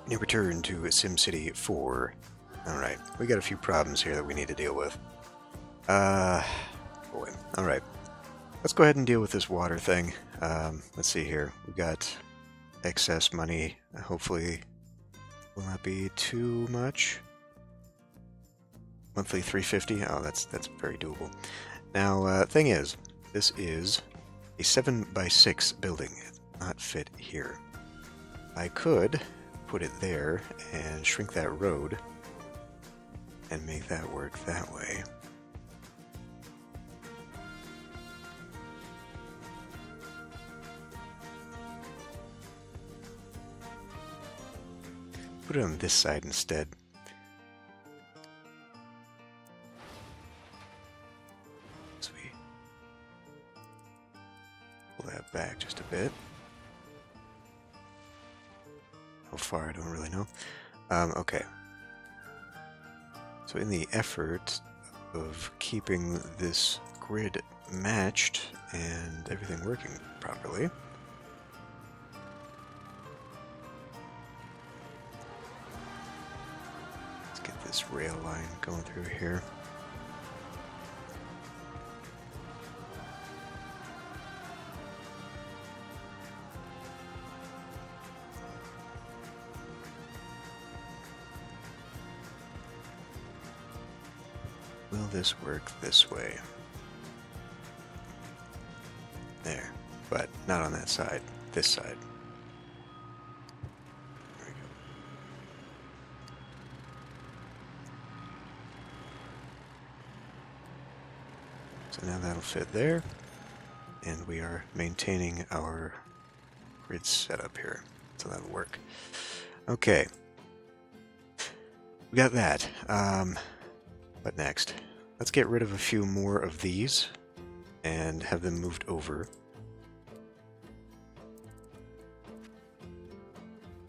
New return to SimCity 4. Alright, we got a few problems here that we need to deal with. Boy. Alright. Let's go ahead and deal with this water thing. Let's see here. We got excess money. Hopefully will not be too much. Monthly 350. Oh, that's very doable. Now, thing is, this is a 7x6 building. It's not fit here. I could put it there and shrink that road and make that work that way. Put it on this side instead. So we pull that back just a bit. How far, I don't really know. Okay. So in the effort of keeping this grid matched and everything working properly, let's get this rail line going through here. Will this work this way? There, but not on that side, this side. There we go. So now that'll fit there, and we are maintaining our grid setup here, so that'll work. Okay, we got that. What next? Let's get rid of a few more of these and have them moved over.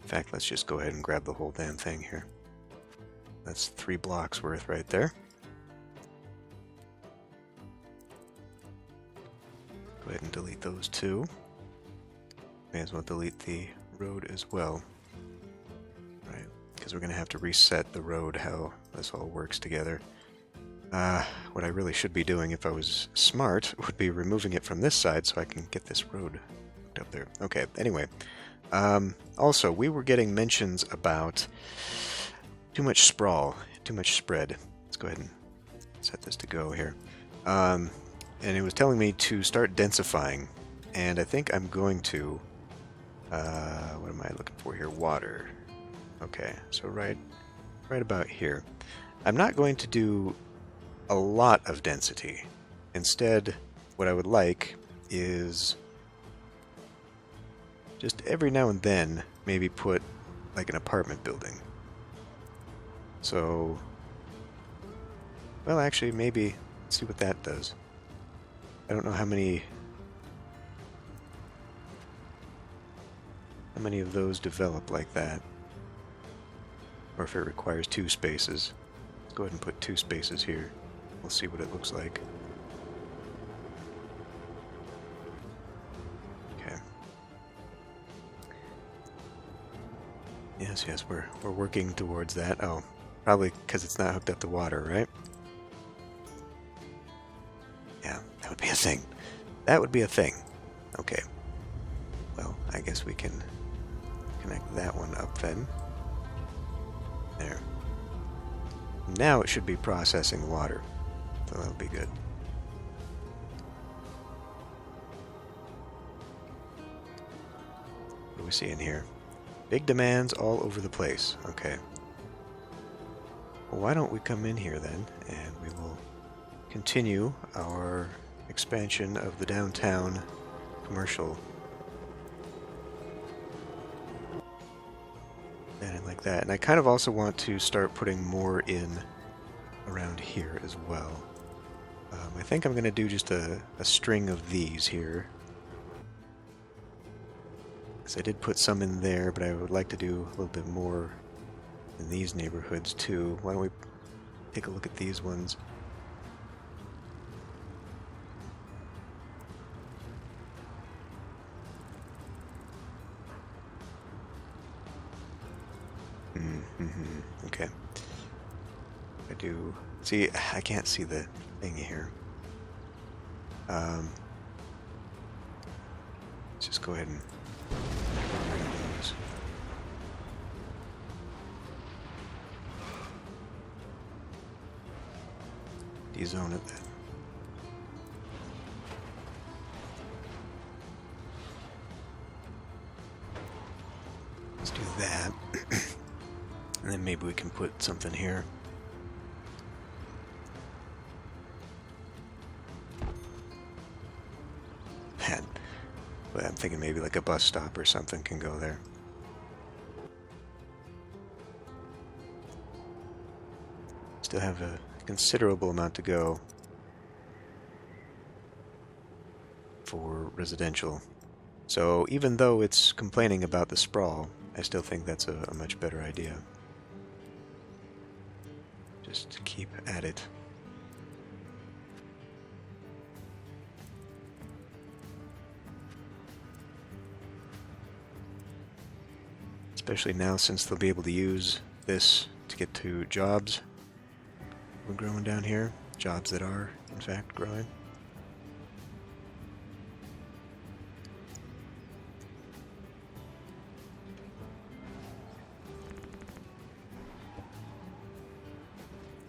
In fact, let's just go ahead and grab the whole damn thing here. That's 3 blocks worth right there. Go ahead and delete those 2. May as well delete the road as well. Right, because we're going to have to reset the road, how this all works together. What I really should be doing if I was smart would be removing it from this side so I can get this road hooked up there. Okay, anyway. Also, we were getting mentions about too much sprawl, too much spread. Let's go ahead and set this to go here. And it was telling me to start densifying, and I think I'm going to... what am I looking for here? Water. Okay, so right about here. I'm not going to do a lot of density. Instead, what I would like is just every now and then maybe put like an apartment building. So, well, actually, maybe let's see what that does. I don't know how many of those develop like that, or if it requires 2 spaces. Let's go ahead and put 2 spaces here. We'll see what it looks like. Okay. Yes, we're working towards that. Oh, probably because it's not hooked up to water, right? Yeah, that would be a thing. That would be a thing. Okay. Well, I guess we can connect that one up then. There. Now it should be processing the water. So that'll be good. What do we see in here? Big demands all over the place. Okay. Well, why don't we come in here then, and we will continue our expansion of the downtown commercial. And like that. And I kind of also want to start putting more in around here as well. I think I'm going to do just a string of these here. Because I did put some in there, but I would like to do a little bit more in these neighborhoods too. Why don't we take a look at these ones? Mm-hmm. Okay. I do... See, I can't see the thing here. Let's just go ahead and... Dezone it then. Let's do that. And then maybe we can put something here. But I'm thinking maybe like a bus stop or something can go there. Still have a considerable amount to go for residential. So even though it's complaining about the sprawl, I still think that's a much better idea. Just keep at it. Especially now since they'll be able to use this to get to jobs. We're growing down here. Jobs that are, in fact, growing.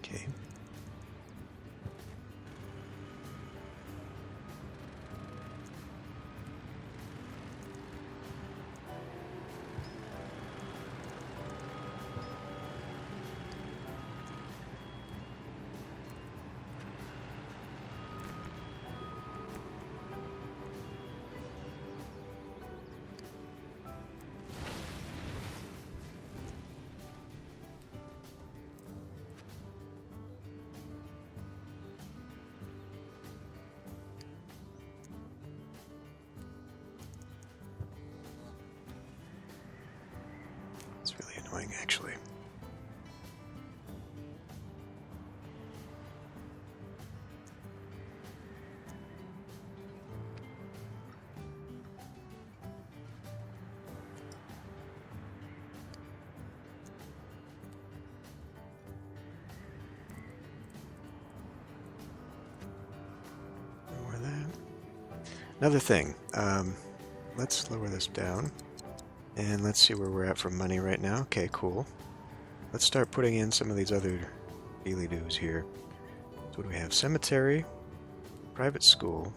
Okay. Actually. Lower that. Another thing, let's lower this down. And let's see where we're at for money right now. Okay, cool. Let's start putting in some of these other daily dues here. So what do we have? Cemetery, private school,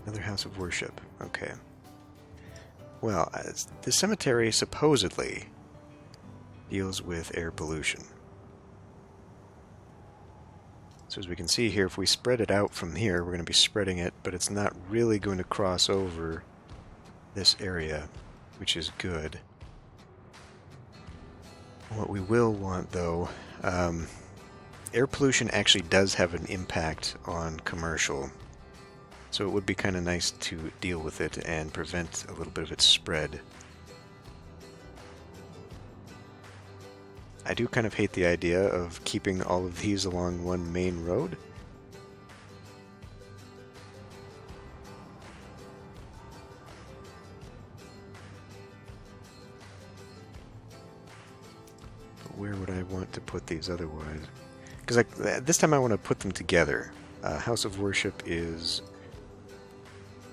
another house of worship. Okay. Well, the cemetery supposedly deals with air pollution. So as we can see here, if we spread it out from here, we're going to be spreading it, but it's not really going to cross over this area, which is good. What we will want, though, air pollution actually does have an impact on commercial, so it would be kind of nice to deal with it and prevent a little bit of its spread. I do kind of hate the idea of keeping all of these along one main road. Where would I want to put these otherwise? Because this time I want to put them together. House of Worship is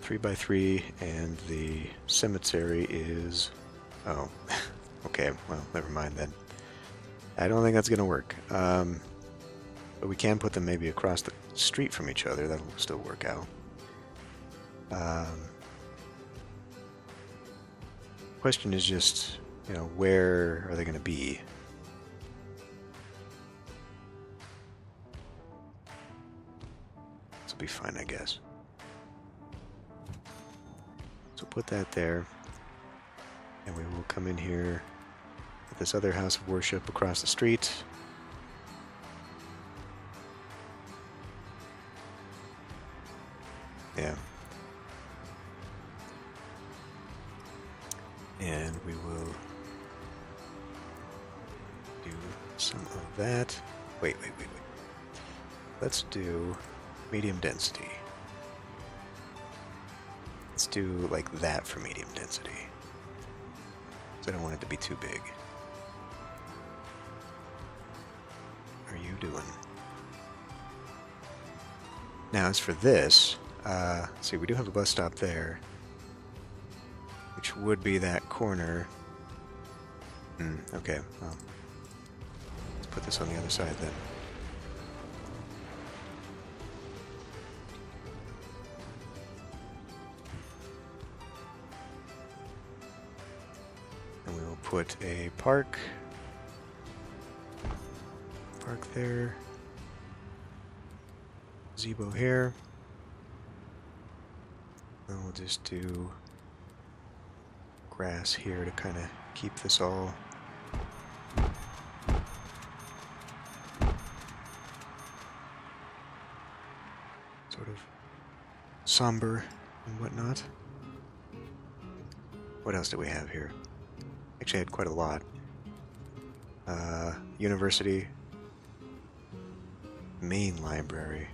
3x3, and the cemetery is... Oh, okay, well, never mind then. I don't think that's going to work. But we can put them maybe across the street from each other. That'll still work out. Question is just, you know, where are they going to be? Be fine, I guess. So put that there, and we will come in here with this other house of worship across the street. Yeah. And we will do some of that. Wait. Let's do medium density. Let's do like that for medium density. So I don't want it to be too big. are you doing? Now, as for this, see, we do have a bus stop there, which would be that corner. Okay, well, let's put this on the other side then. And we will put a park there, gazebo here, and we'll just do grass here to kind of keep this all sort of somber and whatnot. What else do we have here? Actually, I had quite a lot. University, main library.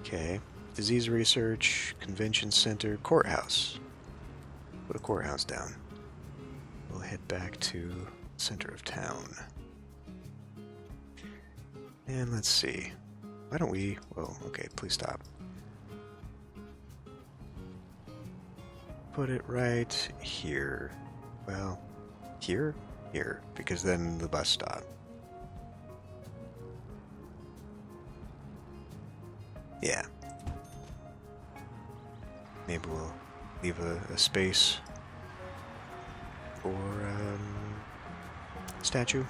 Okay. Disease research, convention center, courthouse. Put a courthouse down. We'll head back to center of town. And let's see. Why don't we... Well, okay, please stop. Put it right here. Well, here? Here. Because then the bus stop. Yeah. Maybe we'll leave a space for statue.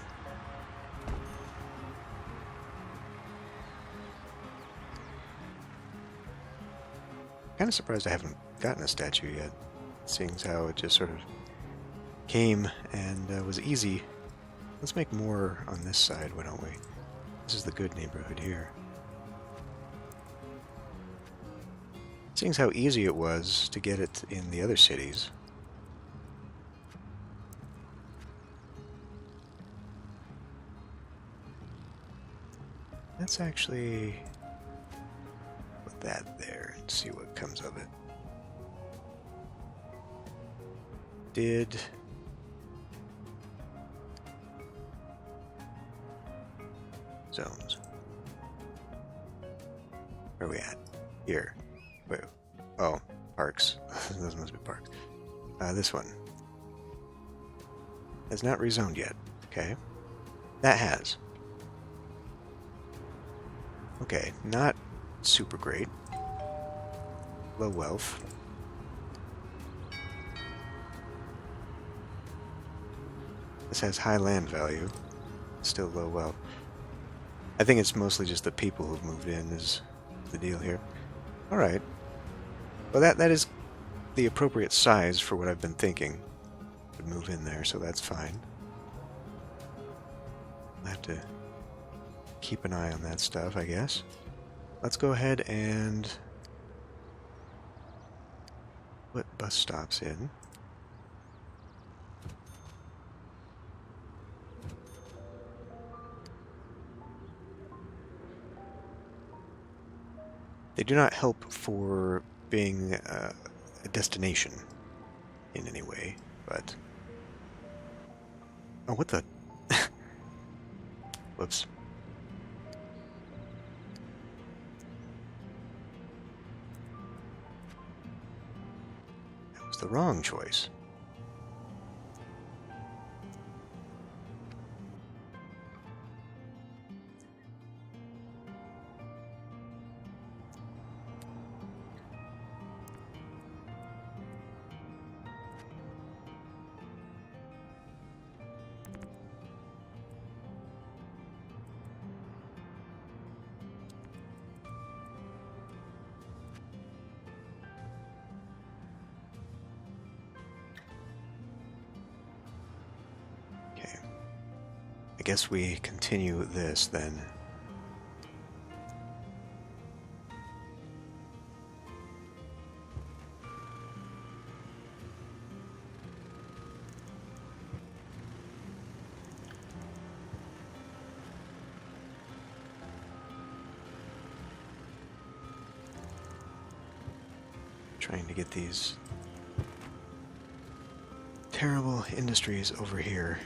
Kind of surprised I haven't gotten a statue yet, seeing as how it just sort of came and was easy. Let's make more on this side, why don't we? This is the good neighborhood here. Seeing as how easy it was to get it in the other cities. Let's actually put that there and see what comes of it. Did... zones. Where are we at? Here. Wait. Oh, parks. Those must be parks. This one. Has not rezoned yet. Okay. That has. Okay, not super great. Low wealth. This has high land value. Still low wealth. I think it's mostly just the people who've moved in is the deal here. Alright. Well, that is the appropriate size for what I've been thinking. Would move in there, so that's fine. I'll have to keep an eye on that stuff, I guess. Let's go ahead and put bus stops in. They do not help for being a destination in any way, but... Oh, what the... Whoops. That was the wrong choice. I guess we continue this then. Trying to get these terrible industries over here.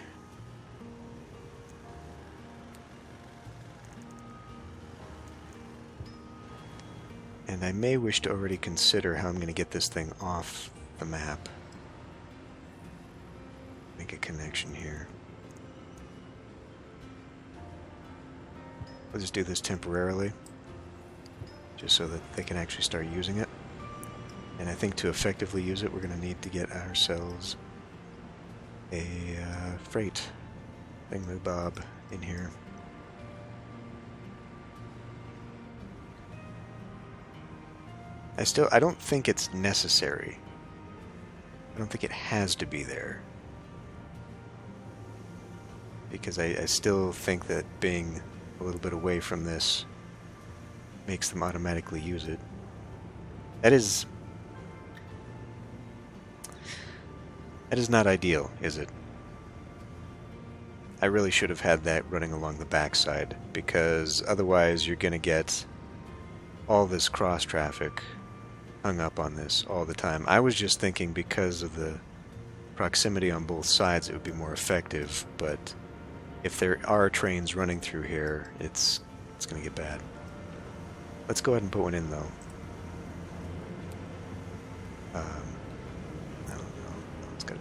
And I may wish to already consider how I'm going to get this thing off the map. Make a connection here. We'll just do this temporarily, just so that they can actually start using it. And I think to effectively use it, we're going to need to get ourselves a freight thingamabob in here. I don't think it's necessary. I don't think it has to be there. Because I still think that being a little bit away from this makes them automatically use it. That is not ideal, is it? I really should have had that running along the backside, because otherwise you're going to get all this cross-traffic hung up on this all the time. I was just thinking because of the proximity on both sides it would be more effective, but if there are trains running through here, it's going to get bad. Let's go ahead and put one in, though. No, it's gotta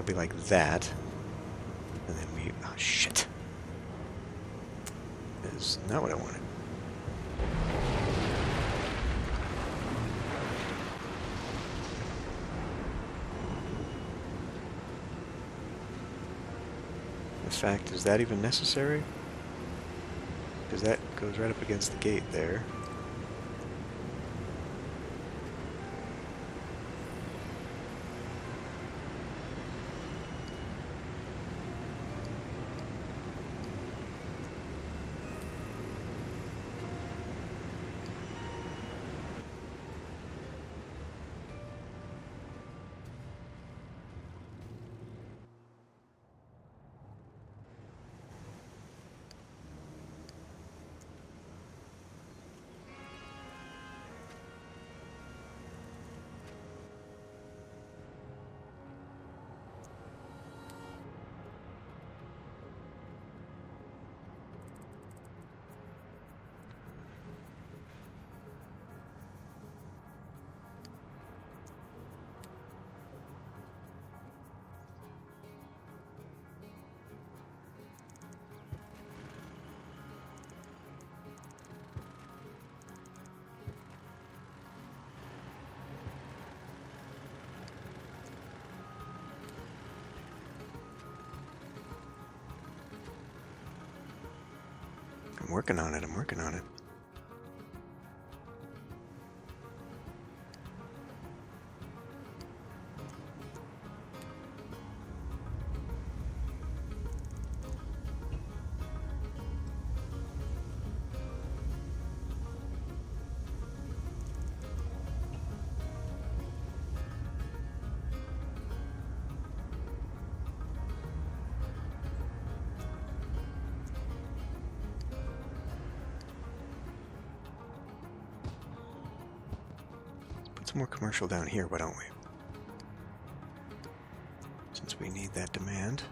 be like that, and then we. Oh shit! That is not what I wanted. In fact, is that even necessary? Because that goes right up against the gate there. I'm working on it. I'm working on it. Some more commercial down here, why don't we? Since we need that demand.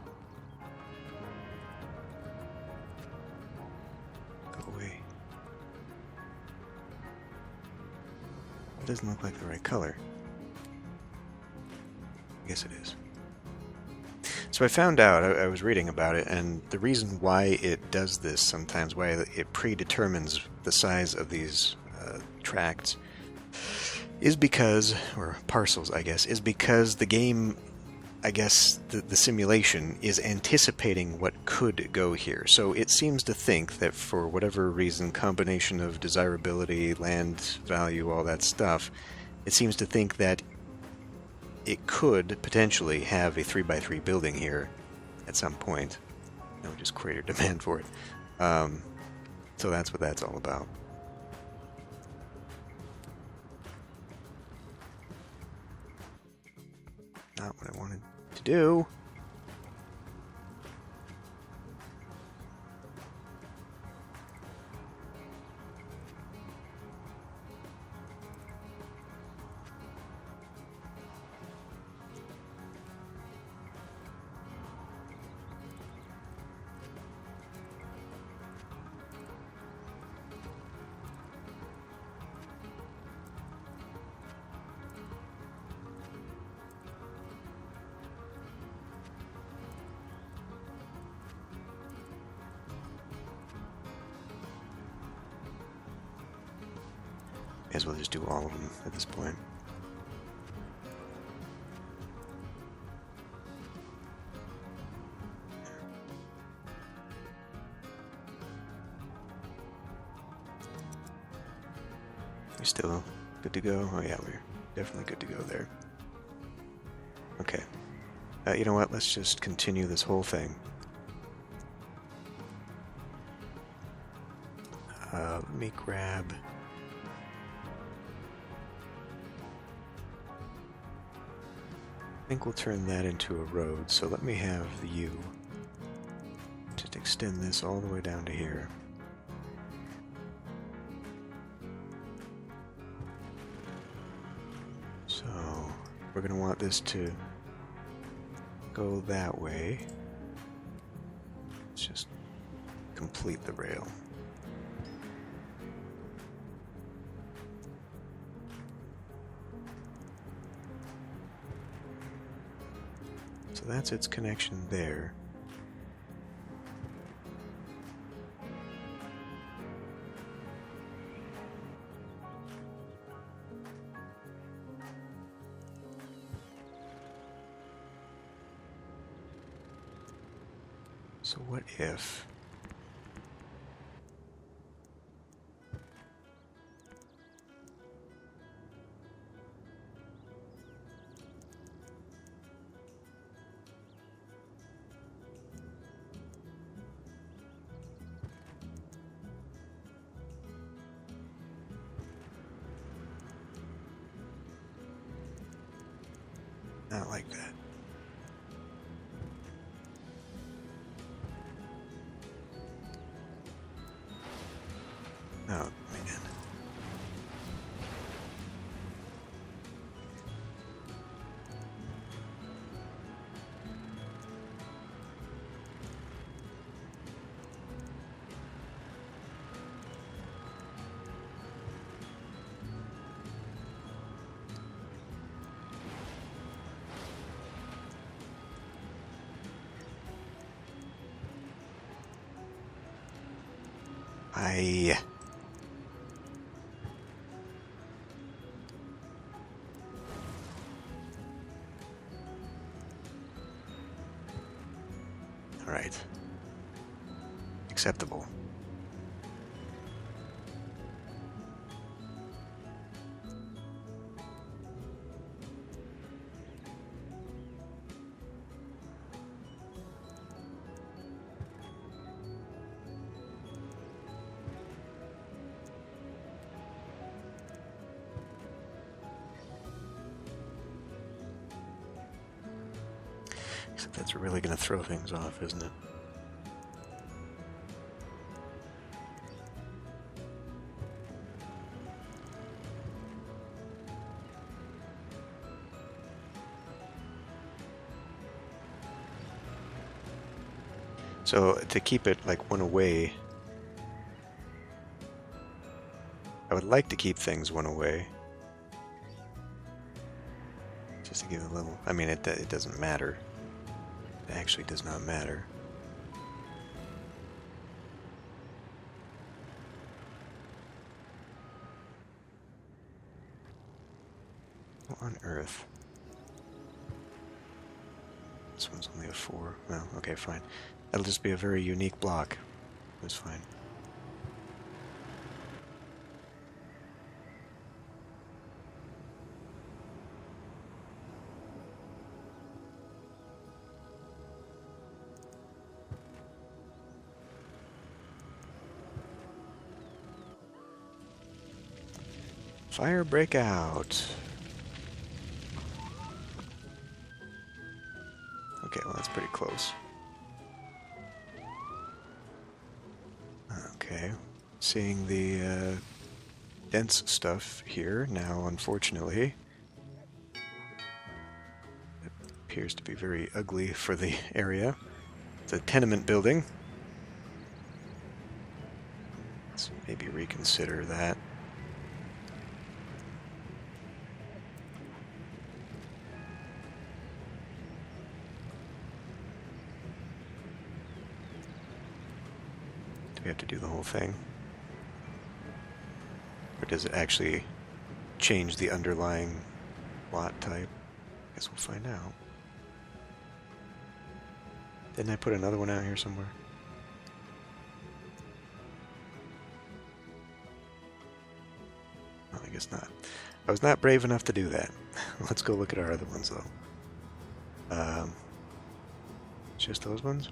Go away. It doesn't look like the right color. I guess it is. So I found out, I was reading about it, and the reason why it does this sometimes, why it predetermines the size of these tracts, is because, or parcels, I guess, is because the game, I guess, the simulation is anticipating what could go here. So it seems to think that for whatever reason, combination of desirability, land value, all that stuff, it seems to think that it could potentially have a 3x3 building here at some point. That would just create a demand for it. So that's what that's all about. Not what I wanted to do. Guess we'll just do all of them at this point. We're still good to go? Oh yeah, we're definitely good to go there. Okay. You know what? Let's just continue this whole thing. Let me grab... I think we'll turn that into a road, so let me have the U. Just extend this all the way down to here. So, we're going to want this to go that way. Let's just complete the rail. So that's its connection there. So what if... Not like that. Oh, man. All right. Acceptable. Except that's really going to throw things off, isn't it? So to keep it like one away, I would like to keep things one away. Just to give it a little, I mean, it doesn't matter. It actually does not matter. What on earth? This one's only a 4. Well, okay, fine. That'll just be a very unique block. That's fine. Fire breakout. Okay, well that's pretty close. Okay, seeing the dense stuff here now, unfortunately. It appears to be very ugly for the area. It's a tenement building. Let's maybe reconsider that. Do we have to do the whole thing? Or does it actually change the underlying plot type. Guess we'll find out. Didn't I put another one out here somewhere? Well, I guess not. I was not brave enough to do that. Let's go look at our other ones, though. Just those ones?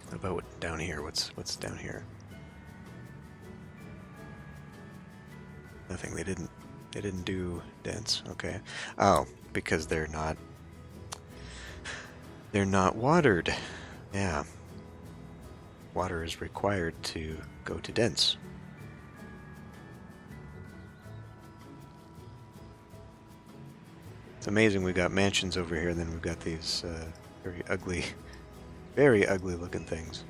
What about down here? What's down here? Nothing. They didn't do dense. Okay. Oh, because they're not watered. Yeah. Water is required to go to dense. It's amazing we've got mansions over here, and then we've got these very ugly looking things.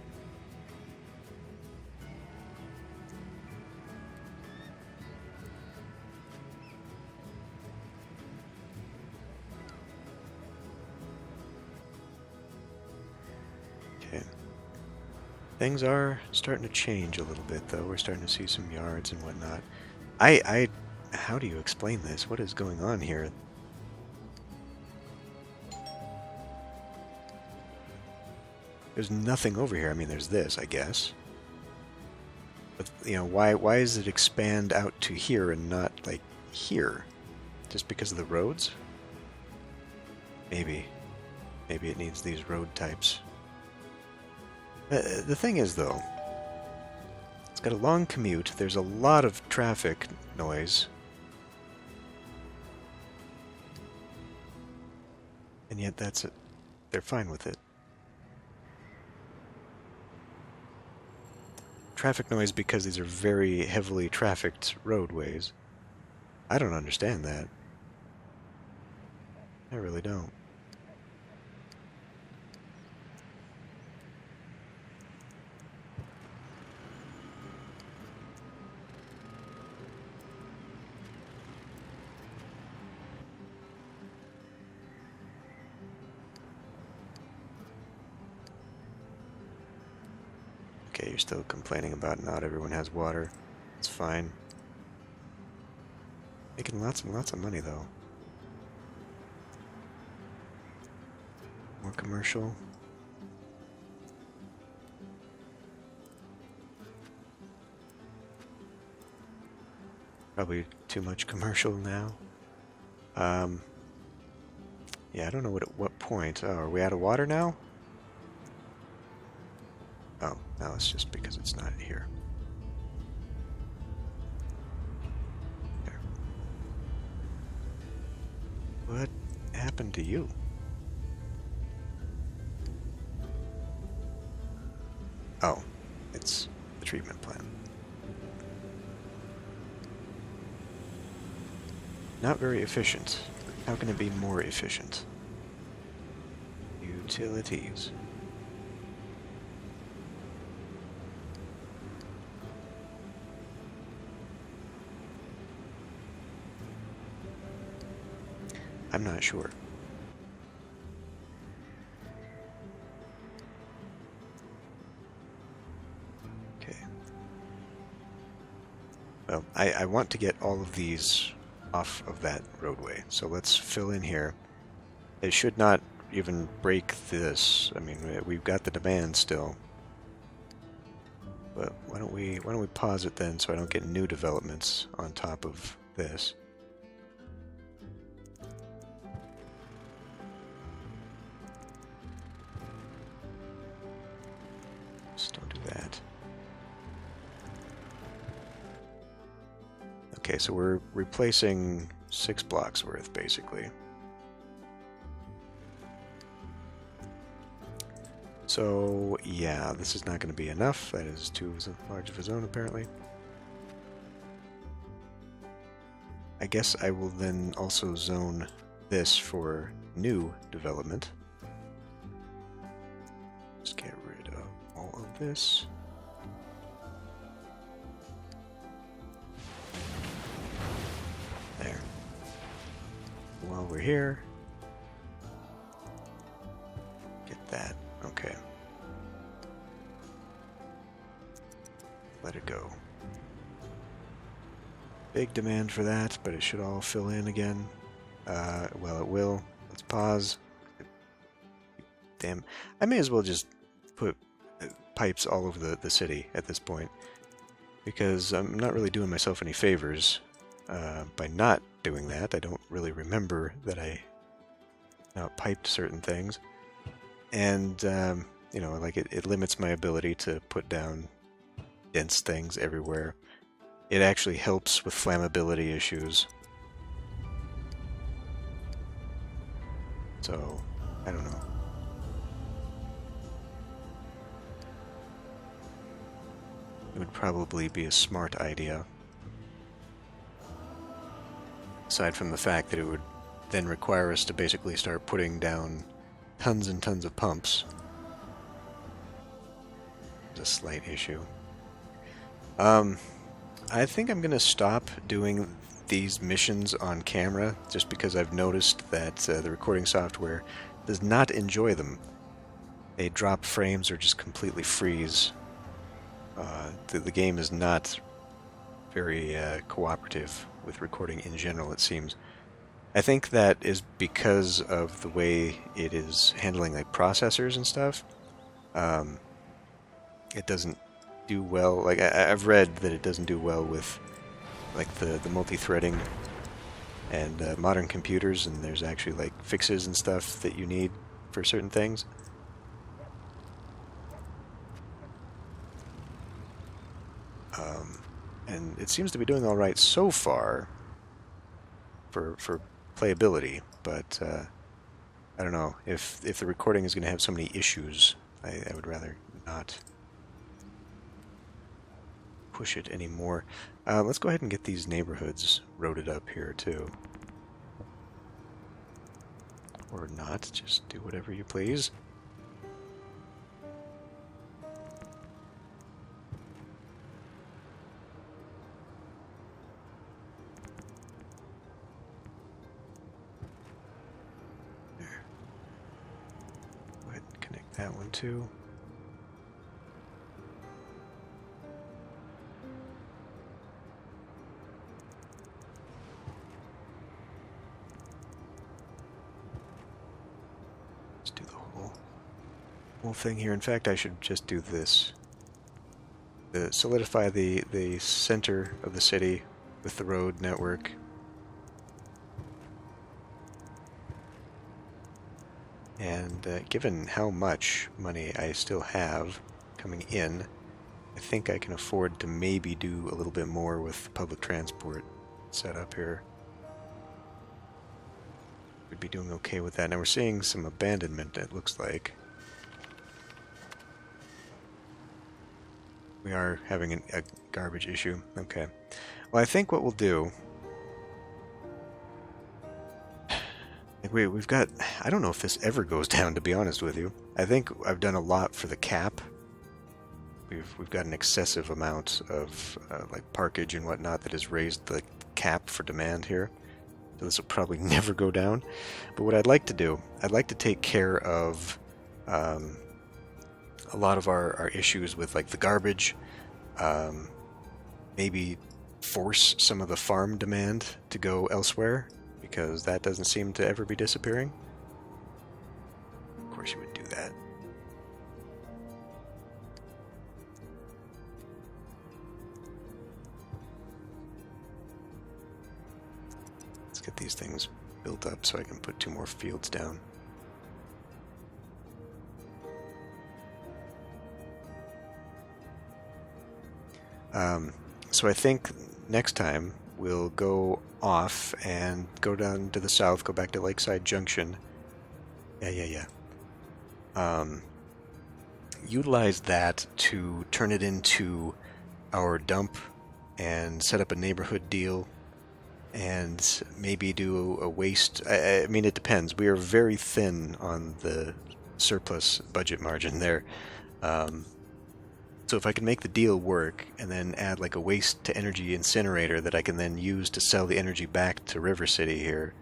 Okay. Things are starting to change a little bit, though. We're starting to see some yards and whatnot. How do you explain this? What is going on here? There's nothing over here. I mean, there's this, I guess. But, you know, why does it expand out to here and not, like, here? Just because of the roads? Maybe. Maybe it needs these road types. The thing is, though, it's got a long commute. There's a lot of traffic noise. And yet that's it. They're fine with it. Traffic noise because these are very heavily trafficked roadways. I don't understand that. I really don't. Okay, you're still complaining about not everyone has water. It's fine. Making lots and lots of money, though. More commercial. Probably too much commercial now. Yeah, I don't know what point. Oh, are we out of water now? Oh, no, it's just because it's not here. There. What happened to you? Oh, it's the treatment plant. Not very efficient. How can it be more efficient? Utilities. I'm not sure. Okay. Well, I want to get all of these off of that roadway, so let's fill in here. It should not even break this. I mean, we've got the demand still. But why don't we pause it then, so I don't get new developments on top of this. Just don't do that. Okay, so we're replacing 6 blocks worth, basically. So, yeah, this is not going to be enough. That is too large of a zone, apparently. I guess I will then also zone this for new development. Just get rid of all of this. There. While we're here, get that. Okay. Let it go. Big demand for that, but it should all fill in again. Well, it will. Let's pause. Damn. I may as well just put pipes all over the city at this point, because I'm not really doing myself any favors by not doing that. I don't really remember that I piped certain things. And, you know, like it limits my ability to put down dense things everywhere. It actually helps with flammability issues. So, I don't know. It would probably be a smart idea. Aside from the fact that it would then require us to basically start putting down tons and tons of pumps. It's a slight issue. I think I'm going to stop doing these missions on camera just because I've noticed that the recording software does not enjoy them. They drop frames or just completely freeze. The game is not very cooperative with recording in general, it seems. I think that is because of the way it is handling like processors and stuff. It doesn't do well. Like I've read that it doesn't do well with like the multi-threading and modern computers, and there's actually like fixes and stuff that you need for certain things. And it seems to be doing all right so far for playability, but I don't know if the recording is going to have so many issues. I would rather not push it anymore. Let's go ahead and get these neighborhoods roaded up here too, or not. Just do whatever you please. That one too. Let's do the whole thing here. In fact, I should just do this. Solidify the center of the city with the road network. And given how much money I still have coming in, I think I can afford to maybe do a little bit more with public transport set up here. We'd be doing okay with that. Now we're seeing some abandonment, it looks like. We are having a garbage issue. Okay. Well, I think what we'll do... We've got... I don't know if this ever goes down, to be honest with you. I think I've done a lot for the cap. We've got an excessive amount of like parkage and whatnot that has raised the cap for demand here. So this will probably never go down. But what I'd like to do, I'd like to take care of a lot of our issues with like the garbage. Maybe force some of the farm demand to go elsewhere, because that doesn't seem to ever be disappearing. Of course you would do that. Let's get these things built up so I can put 2 more fields down. So I think next time we'll go off and go down to the south, go back to Lakeside Junction. Yeah. Utilize that to turn it into our dump and set up a neighborhood deal and maybe do a waste. I mean, it depends. We are very thin on the surplus budget margin there. So if I can make the deal work and then add like a waste to energy incinerator that I can then use to sell the energy back to River City here,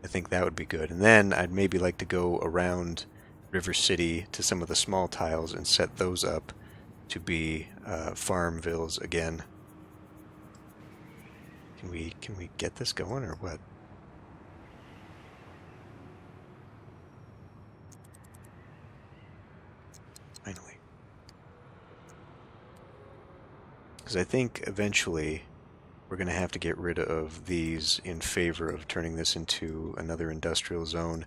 I think that would be good. And then I'd maybe like to go around River City to some of the small tiles and set those up to be farm villas again. Can we get this going or what? Finally. Because I think eventually we're going to have to get rid of these in favor of turning this into another industrial zone.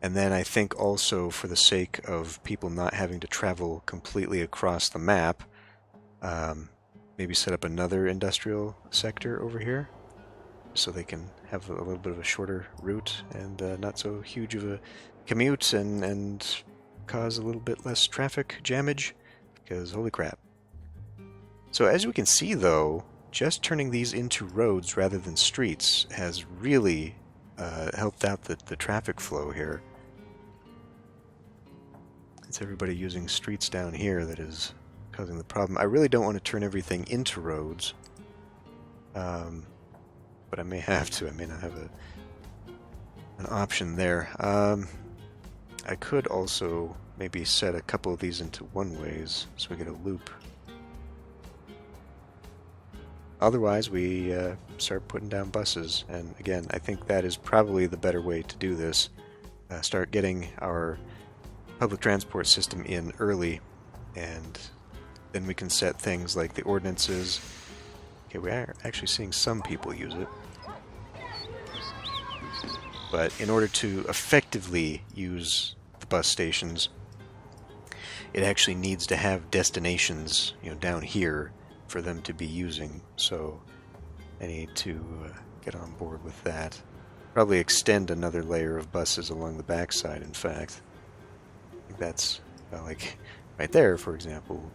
And then I think also for the sake of people not having to travel completely across the map, maybe set up another industrial sector over here so they can have a little bit of a shorter route and not so huge of a commute and cause a little bit less traffic jammage, because holy crap. So as we can see though, just turning these into roads rather than streets has really helped out the traffic flow here. It's everybody using streets down here that is causing the problem. I really don't want to turn everything into roads, but I may have to. I may not have an option there. I could also maybe set a couple of these into one-ways so we get a loop. Otherwise, we start putting down buses, and again, I think that is probably the better way to do this. Start getting our public transport system in early, and then we can set things like the ordinances. Okay, we are actually seeing some people use it. But in order to effectively use the bus stations, it actually needs to have destinations, down here for them to be using. So I need to get on board with that. Probably extend another layer of buses along the backside, in fact. I think that's like right there, for example.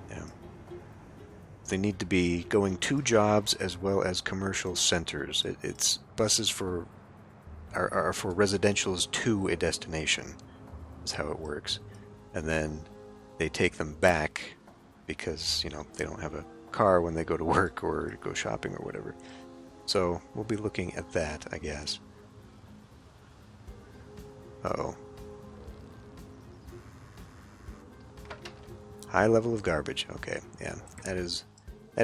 Yeah. They need to be going to jobs as well as commercial centers. It's buses are for residentials to a destination, is how it works. And then they take them back because, they don't have a car when they go to work or go shopping or whatever. So we'll be looking at that, I guess. Uh-oh. High level of garbage. Okay, yeah. That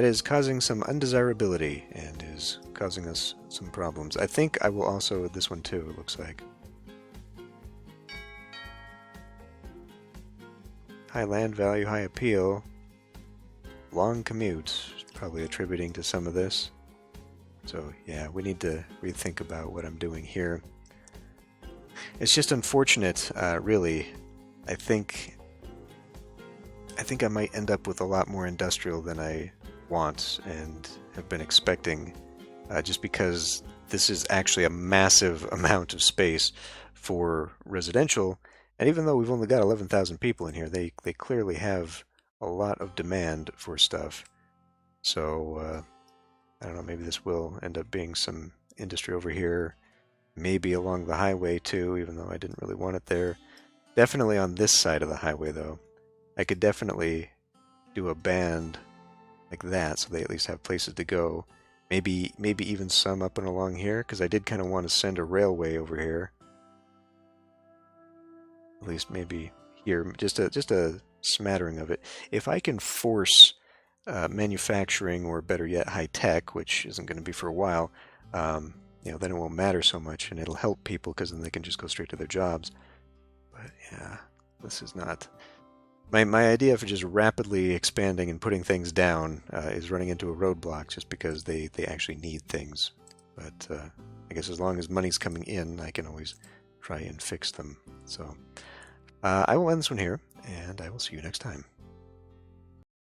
is causing some undesirability and is causing us some problems. I think I will also, this one too, it looks like. High land value, high appeal. Long commute, probably attributing to some of this. So yeah, we need to rethink about what I'm doing here. It's just unfortunate, really. I think I might end up with a lot more industrial than I want and have been expecting, just because this is actually a massive amount of space for residential. And even though we've only got 11,000 people in here, they clearly have a lot of demand for stuff. So, I don't know, maybe this will end up being some industry over here. Maybe along the highway too, even though I didn't really want it there. Definitely on this side of the highway though. I could definitely do a band like that so they at least have places to go. Maybe even some up and along here, because I did kind of want to send a railway over here. At least maybe here, just a smattering of it. If I can force manufacturing, or better yet, high tech, which isn't going to be for a while, then it won't matter so much, and it'll help people because then they can just go straight to their jobs. But yeah, this is not. My idea for just rapidly expanding and putting things down is running into a roadblock just because they actually need things. But I guess as long as money's coming in, I can always try and fix them. So I will end this one here, and I will see you next time.